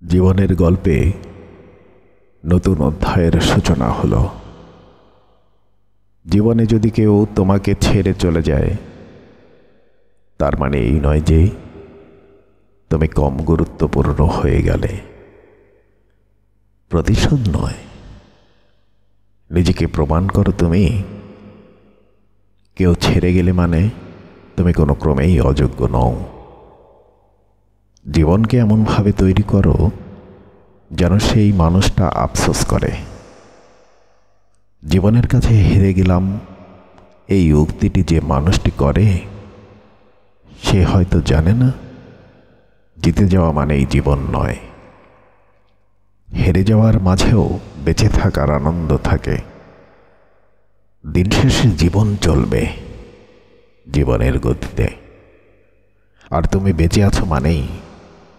জীবনের গল্পে নতুন অধ্যায়ের সূচনা হলো। জীবনে যদি কেউ তোমাকে ছেড়ে চলে যায়, তার মানে এই নয় যে তুমি কম গুরুত্বপূর্ণ হয়ে গেলে। প্রতিশোধ নয়, নিজেকে প্রমাণ করো তুমি। কেউ ছেড়ে গেলে মানে তুমি কোনো ক্রমেই অযোগ্য নও। জীবনকে এমনভাবে তৈরি করো যেন সেই মানুষটা আফসোস করে। জীবনের কাছে হেরে গেলাম এই উক্তিটি যে মানুষটি করে, সে হয়তো জানে না জিতে যাওয়া মানেই জীবন নয়। হেরে যাওয়ার মাঝেও বেঁচে থাকার আনন্দ থাকে। দিন শেষে জীবন চলবে জীবনের গতিতে, আর তুমি বেঁচে আছো মানেই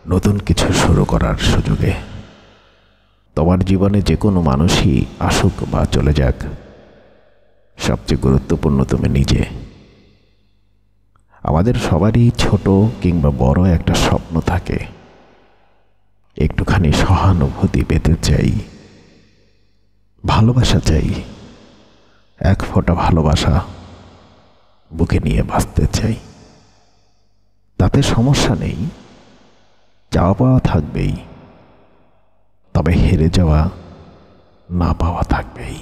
নতুন কিছু শুরু করার সুযোগে। তোমার জীবনে যে কোনো মানুষই আসুক বা চলে যাক, সবচেয়ে গুরুত্বপূর্ণ তুমি নিজে। আমাদের সবারই ছোট কিংবা বড় একটা স্বপ্ন থাকে। একটুখানি সহানুভূতি পেতে চাই, ভালোবাসা চাই। এক ফোঁটা ভালোবাসা বুকে নিয়ে বাঁচতে চাই। তাতে সমস্যা নেই, চাওয়া পাওয়া থাকবেই, তবে হেরে যাওয়া না পাওয়া থাকবেই।